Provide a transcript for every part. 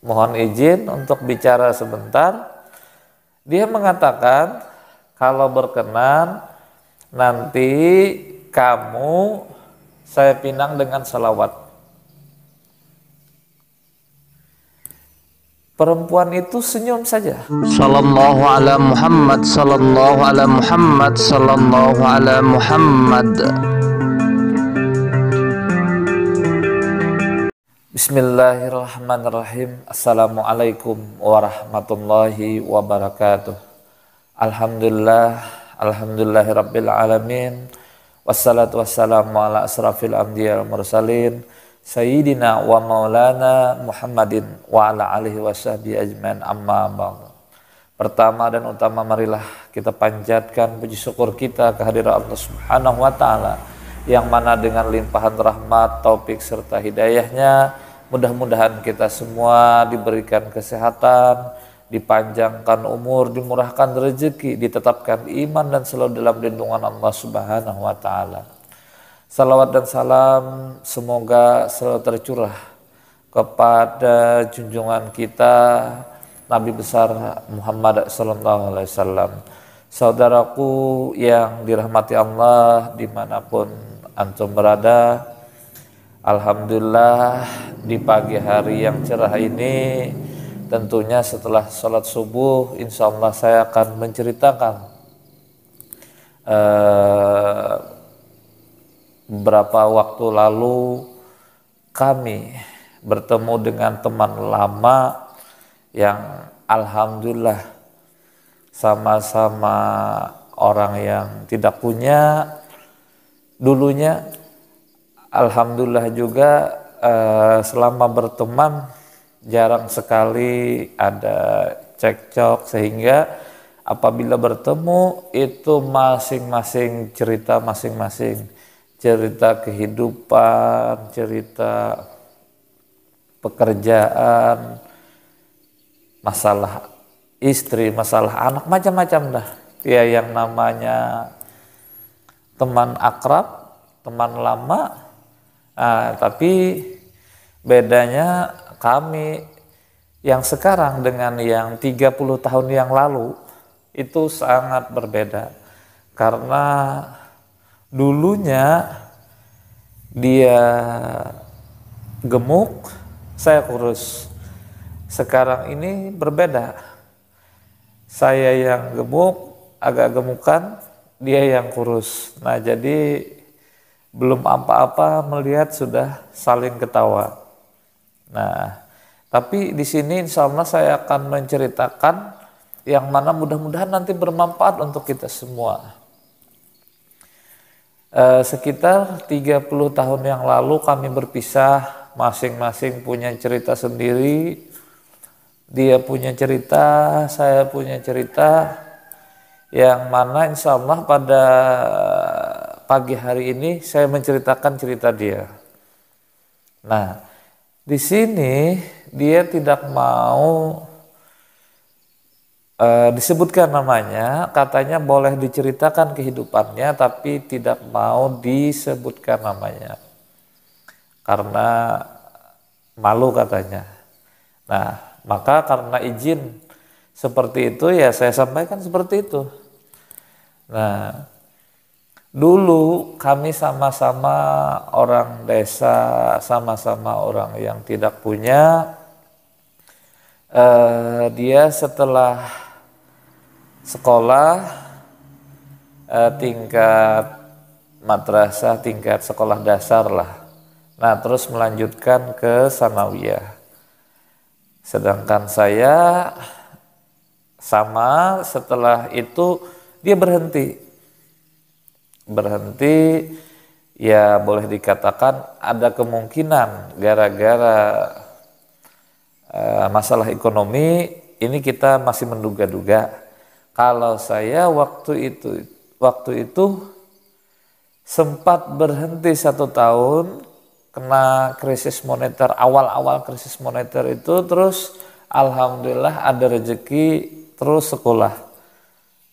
Mohon izin untuk bicara sebentar. Dia mengatakan kalau berkenan nanti kamu saya pinang dengan salawat. Perempuan itu senyum saja. Sallallahu ala Muhammad, sallallahu ala Muhammad, sallallahu ala Muhammad. Bismillahirrahmanirrahim. Assalamualaikum warahmatullahi wabarakatuh. Alhamdulillahirabbil alamin. Wassalatu wassalamu ala asrafil anbiya wal mursalin sayyidina wa maulana Muhammadin wa ala alihi washabihi ajmain, amma ba'du. Pertama dan utama, marilah kita panjatkan puji syukur kita kehadirat Allah Subhanahu wa taala yang mana dengan limpahan rahmat, taufik serta hidayahnya, mudah-mudahan kita semua diberikan kesehatan, dipanjangkan umur, dimurahkan rezeki, ditetapkan iman dan selalu dalam lindungan Allah Subhanahu wa taala. Salawat dan salam semoga selalu tercurah kepada junjungan kita Nabi besar Muhammad sallallahu alaihi wasallam. Saudaraku yang dirahmati Allah dimanapun antum berada, alhamdulillah di pagi hari yang cerah ini, tentunya setelah sholat subuh, insya Allah saya akan menceritakan beberapa waktu lalu kami bertemu dengan teman lama yang alhamdulillah sama-sama orang yang tidak punya dulunya. Alhamdulillah juga selama berteman jarang sekali ada cekcok, sehingga apabila bertemu itu masing-masing cerita masing-masing, cerita kehidupan, cerita pekerjaan, masalah istri, masalah anak, macam-macam dah. Ya, yang namanya teman akrab, teman lama. Tapi bedanya kami yang sekarang dengan yang 30 tahun yang lalu itu sangat berbeda. Karena dulunya dia gemuk, saya kurus. Sekarang ini berbeda. Saya yang gemuk, agak gemukan, dia yang kurus. Nah, jadi belum apa-apa melihat sudah saling ketawa. Nah, tapi di sini insya Allah saya akan menceritakan yang mana mudah-mudahan nanti bermanfaat untuk kita semua. Sekitar 30 tahun yang lalu kami berpisah, masing-masing punya cerita sendiri. Dia punya cerita, saya punya cerita, yang mana insya Allah pada pagi hari ini saya menceritakan cerita dia. Nah, di sini dia tidak mau disebutkan namanya, katanya boleh diceritakan kehidupannya tapi tidak mau disebutkan namanya karena malu katanya. Nah, maka karena izin seperti itu ya saya sampaikan seperti itu. Nah, dulu kami sama-sama orang desa, sama-sama orang yang tidak punya. Dia setelah sekolah tingkat madrasah, tingkat sekolah dasar lah. Nah, terus melanjutkan ke sanawiyah. Sedangkan saya sama setelah itu dia berhenti ya, boleh dikatakan ada kemungkinan gara-gara masalah ekonomi. Ini kita masih menduga-duga. Kalau saya waktu itu sempat berhenti 1 tahun kena krisis moneter, awal-awal krisis moneter itu, terus alhamdulillah ada rezeki, terus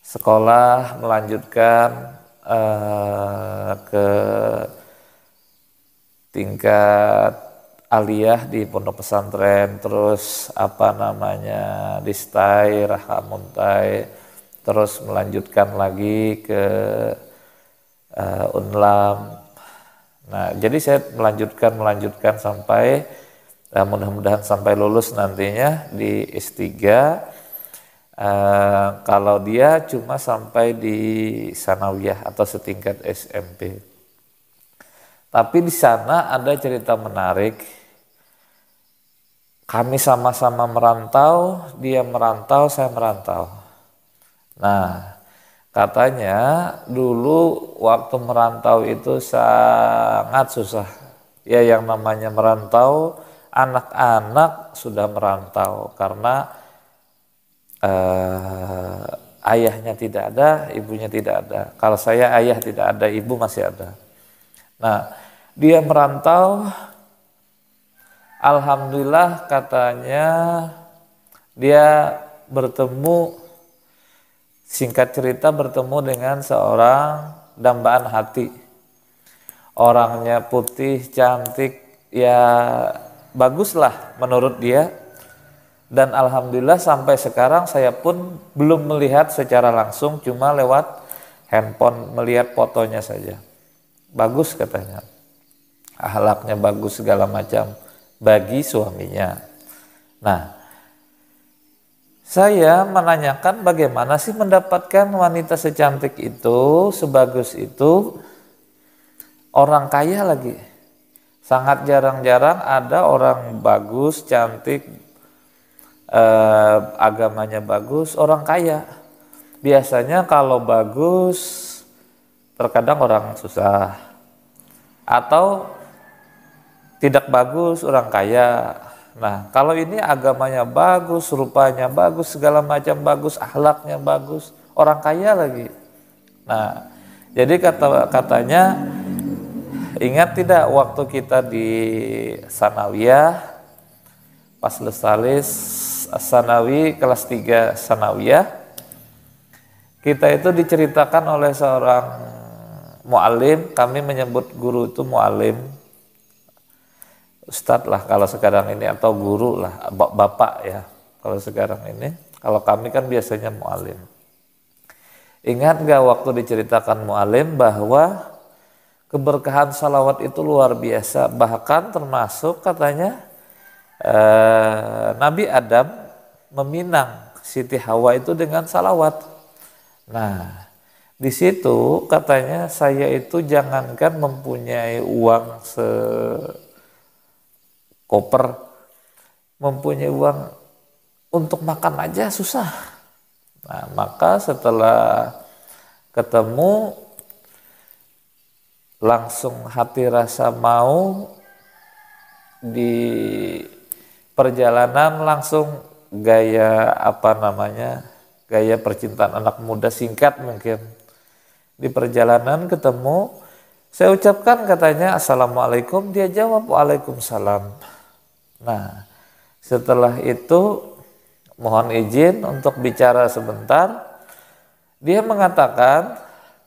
sekolah melanjutkan ke tingkat aliyah di pondok pesantren, terus di STAI, Rahamuntai, terus melanjutkan lagi ke Unlam. Nah, jadi saya melanjutkan sampai mudah-mudahan sampai lulus nantinya di S3. Kalau dia cuma sampai di sanawiyah atau setingkat SMP. Tapi di sana ada cerita menarik. Kami sama-sama merantau, dia merantau, saya merantau. Nah, katanya dulu waktu merantau itu sangat susah. Ya, yang namanya merantau, anak-anak sudah merantau karena ayahnya tidak ada, ibunya tidak ada. Kalau saya ayah tidak ada, ibu masih ada. Nah, dia merantau, alhamdulillah katanya dia bertemu, singkat cerita bertemu dengan seorang dambaan hati. Orangnya putih, cantik, ya baguslah menurut dia. Dan alhamdulillah sampai sekarang saya pun belum melihat secara langsung, cuma lewat handphone melihat fotonya saja. Bagus katanya, akhlaknya bagus segala macam bagi suaminya. Nah, saya menanyakan bagaimana sih mendapatkan wanita secantik itu, sebagus itu, orang kaya lagi. Sangat jarang-jarang ada orang bagus, cantik, agamanya bagus, orang kaya. Biasanya kalau bagus terkadang orang susah, atau tidak bagus orang kaya. Nah, kalau ini agamanya bagus, rupanya bagus, segala macam bagus, akhlaknya bagus, orang kaya lagi. Nah, jadi katanya ingat tidak waktu kita di sanawiyah pas lesalis Sanawi kelas 3 sanawiyah, kita itu diceritakan oleh seorang mu'alim, kami menyebut guru itu mu'alim, ustadz lah kalau sekarang ini, atau guru lah, bapak ya kalau sekarang ini. Kalau kami kan biasanya mu'alim. Ingat gak waktu diceritakan mu'alim bahwa keberkahan salawat itu luar biasa, bahkan termasuk katanya Nabi Adam meminang Siti Hawa itu dengan salawat. Nah, di situ katanya saya itu jangankan mempunyai uang sekoper, mempunyai uang untuk makan aja susah. Nah, maka setelah ketemu langsung hati rasa mau, di perjalanan langsung gaya gaya percintaan anak muda singkat mungkin. Di perjalanan ketemu, saya ucapkan katanya assalamualaikum, dia jawab waalaikumsalam. Nah, setelah itu mohon izin untuk bicara sebentar. Dia mengatakan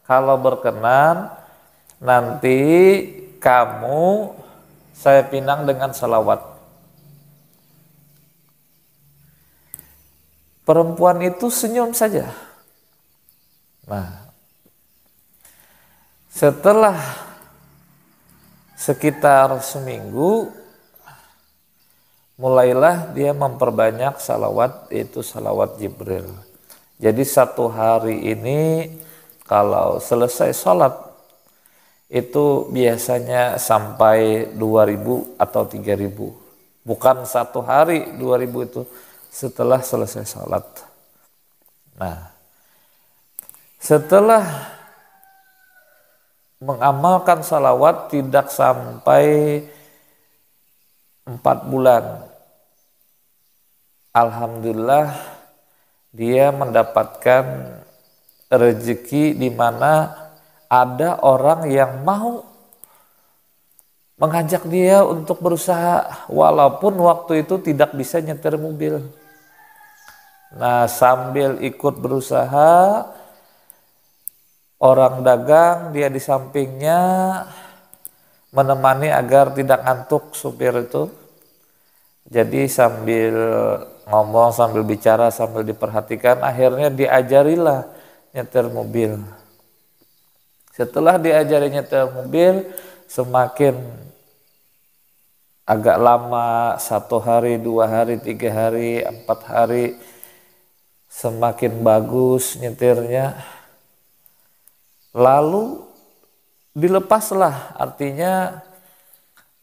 kalau berkenan nanti kamu saya pinang dengan salawat. Perempuan itu senyum saja. Nah, setelah sekitar seminggu, mulailah dia memperbanyak salawat, yaitu salawat Jibril. Jadi satu hari ini kalau selesai sholat, itu biasanya sampai 2000 atau 3000. Bukan satu hari 2000 itu, setelah selesai sholat. Nah, setelah mengamalkan salawat tidak sampai 4 bulan, alhamdulillah dia mendapatkan rezeki di mana ada orang yang mau mengajak dia untuk berusaha, walaupun waktu itu tidak bisa nyetir mobil. Nah, sambil ikut berusaha, orang dagang dia di sampingnya, menemani agar tidak ngantuk supir itu. Jadi sambil ngomong, sambil bicara, sambil diperhatikan, akhirnya diajarilah nyetir mobil. Setelah diajari nyetir mobil, semakin agak lama, 1 hari, 2 hari, 3 hari, 4 hari, semakin bagus nyetirnya. Lalu dilepaslah, artinya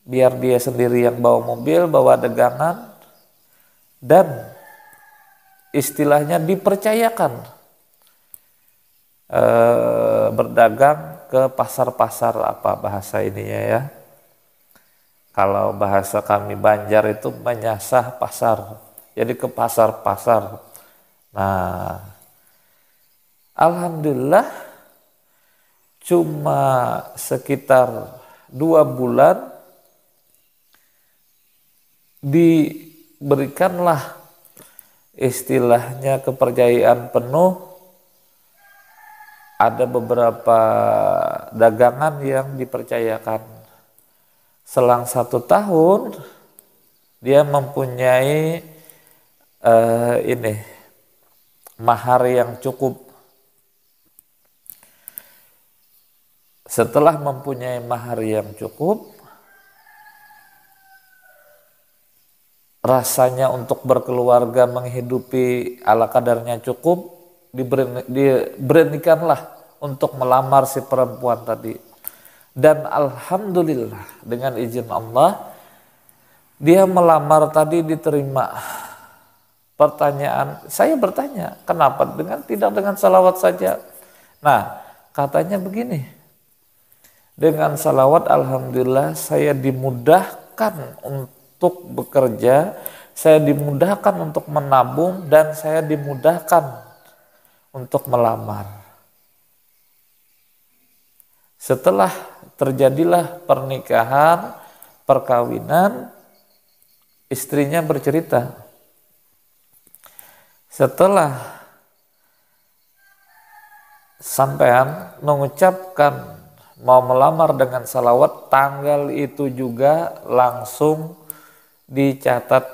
biar dia sendiri yang bawa mobil, bawa dagangan, dan istilahnya dipercayakan berdagang ke pasar-pasar, apa bahasa ininya ya. Kalau bahasa kami Banjar itu menyasah pasar, jadi ke pasar-pasar. Nah, alhamdulillah cuma sekitar 2 bulan diberikanlah istilahnya kepercayaan penuh. Ada beberapa dagangan yang dipercayakan. Selang 1 tahun dia mempunyai mahar yang cukup. Setelah mempunyai mahar yang cukup, rasanya untuk berkeluarga, menghidupi ala kadarnya cukup, diberanikanlah untuk melamar si perempuan tadi. Dan alhamdulillah dengan izin Allah, dia melamar tadi diterima. Pertanyaan, saya bertanya, kenapa tidak dengan salawat saja? Nah, katanya begini, dengan salawat alhamdulillah saya dimudahkan untuk bekerja, saya dimudahkan untuk menabung, dan saya dimudahkan untuk melamar. Setelah terjadilah pernikahan, perkawinan, istrinya bercerita, setelah sampean mengucapkan mau melamar dengan salawat, tanggal itu juga langsung dicatat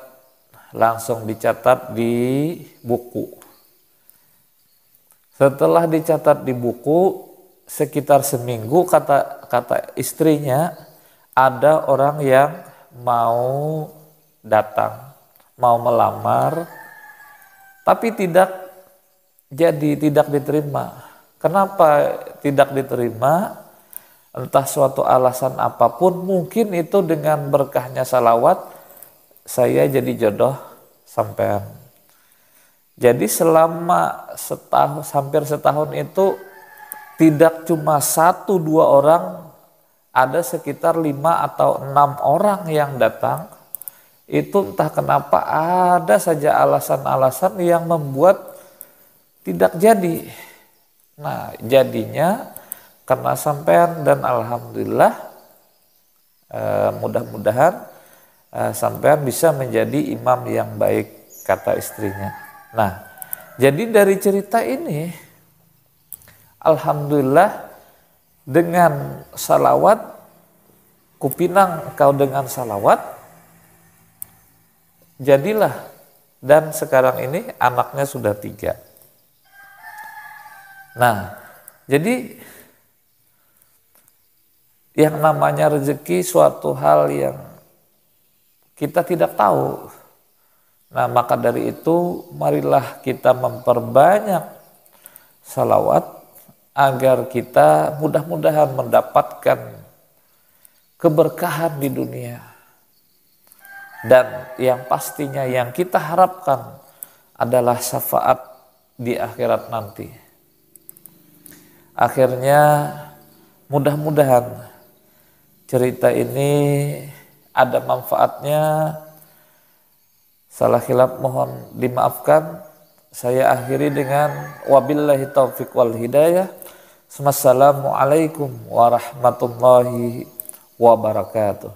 di buku. Setelah dicatat di buku, sekitar seminggu kata istrinya, ada orang yang mau datang, mau melamar, tapi tidak diterima. Kenapa tidak diterima? Entah suatu alasan apapun, mungkin itu dengan berkahnya salawat, saya jadi jodoh sampean. Jadi selama hampir setahun itu tidak cuma 1-2 orang, ada sekitar 5 atau 6 orang yang datang. Itu entah kenapa ada saja alasan-alasan yang membuat tidak jadi. Nah, jadinya karena sampean, dan alhamdulillah mudah-mudahan sampean bisa menjadi imam yang baik, kata istrinya. Nah, jadi dari cerita ini alhamdulillah dengan salawat, kupinang kau dengan salawat, jadilah, dan sekarang ini anaknya sudah 3. Nah, jadi yang namanya rezeki suatu hal yang kita tidak tahu. Nah, maka dari itu marilah kita memperbanyak salawat agar kita mudah-mudahan mendapatkan keberkahan di dunia. Dan yang pastinya yang kita harapkan adalah syafaat di akhirat nanti. Akhirnya mudah-mudahan cerita ini ada manfaatnya. Salah khilaf mohon dimaafkan. Saya akhiri dengan wabillahi taufiq wal hidayah. Assalamualaikum warahmatullahi wabarakatuh.